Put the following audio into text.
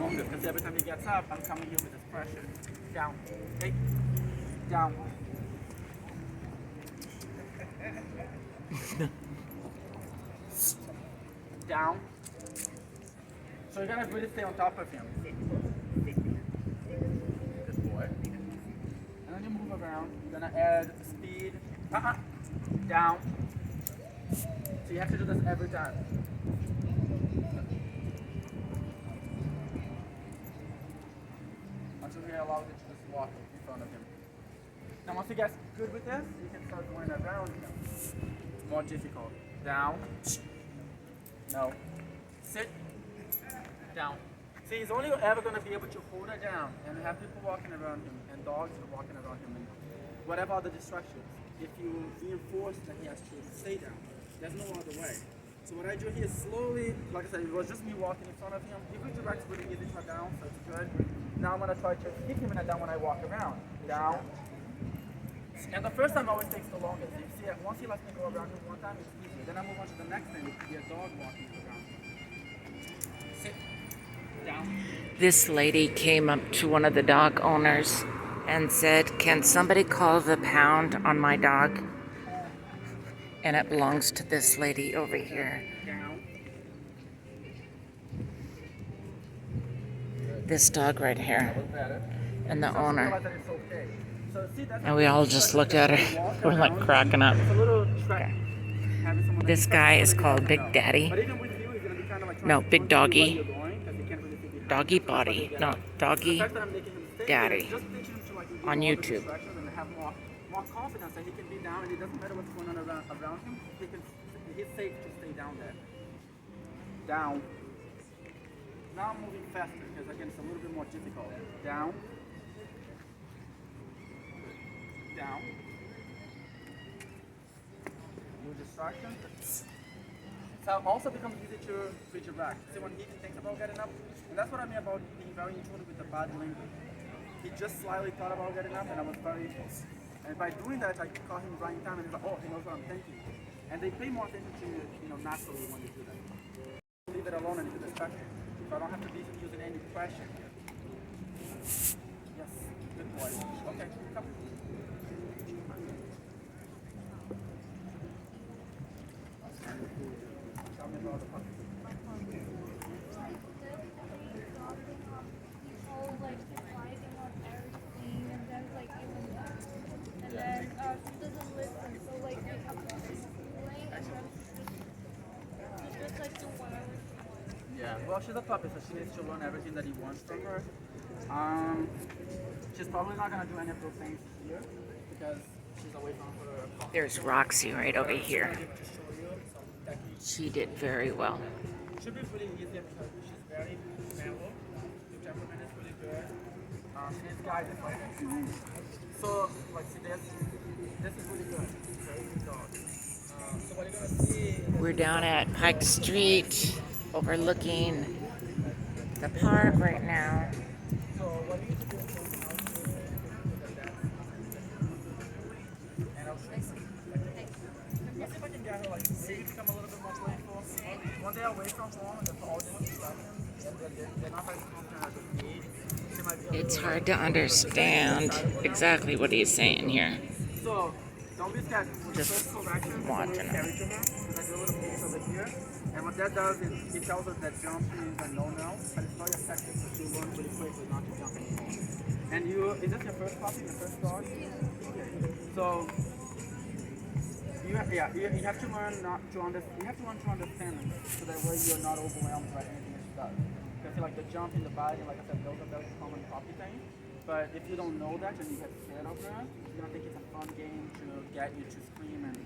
longer because every time he gets up, I'm coming here with this pressure. Down. Hey. Down. Down. So you're gonna really stay on top of him. Good boy. And then you move around. You're gonna add speed. Down. So you have to do this every time. Until he allows you to just walk in front of him. Now once he gets good with this, you can start going around him. It's more difficult. Down. No. Sit. Down. See, he's only ever going to be able to hold her down and have people walking around him and dogs walking around him and whatever other distractions. If you reinforce that he has to stay down, there's no other way. So what I do here is slowly, like I said, it was just me walking in front of him. He redirects really easy to a down, so it's good. Now I'm going to try to keep him in a down when I walk around. Down. And the first time always takes the longest. You see, once he lets me go around him one time, it's easy. Then I move on to the next thing, which could be a dog walking around. Sit. Down. This lady came up to one of the dog owners and said, "Can somebody call the pound on my dog?" And it belongs to this lady over here. Down. This dog right here. And the owner. Realize that it's okay. So see, that's And we all just looked at her. We're like cracking up. it's a little trick. Having someone This guy is called Big Daddy. But even with you, he's gonna be kind of like No, trying to Big control where Doggy. you're going, 'cause he can't really see behind Doggy you. Body. No, Doggy The fact that I'm making him stay Daddy. there, just teaching him to like ignore On all the YouTube. distractions and have more confidence that he can be down and it doesn't matter what's going on around him. He's safe to stay down there. Down. Now I'm moving faster because again it's a little bit more difficult. Down. Down. No distraction. So it also becomes easy to redirect. See, when he even thinks about getting up, and that's what I mean about being very in tune with the body language. He just slightly thought about getting up, and I was very, and by doing that, I caught him right in time, and he's like, oh, he knows what I'm thinking. And they pay more attention to you, naturally when you do that. Leave it alone and do the special. So I don't have to be using any pressure here. Yes, good boy. Okay, come. Tell me about the puppy. Yeah, well, she's a puppy, so she needs to learn everything that he wants from her. She's probably not gonna do any of those things here because she's away from her puppy. There's Roxy right over I'm here. gonna give it to show you some techniques. She did very well. Should be really easy because she's very mellow. The temperament is really good. She's guided by it. So, like, see this is really good. Very good dog. So what you're gonna see. We're down at Pike Street, overlooking the park right now. So what you need to do is and I'll show you. Let's see if I can get her like maybe become a little bit more playful. When they're away from home and they're all the distractions, and they're not very confident as a kid, she might be a It's little hard to understand exactly what he's saying here. So don't be scared. Just First correction, want to it's a know. little scary to her because I do a little piece over here. And what that does is it tells us that jumping is a no-no, but it's very effective so she learns really quickly not to jump anymore. And is this your first puppy, your first dog? Okay. So you have to learn not to understand. You have to learn to understand them so that way you're not overwhelmed by anything that she does. Because like the jump in the body, like I said, those are very common puppy things. But if you don't know that and you get scared of her, you're gonna think it's a fun game to get you to scream and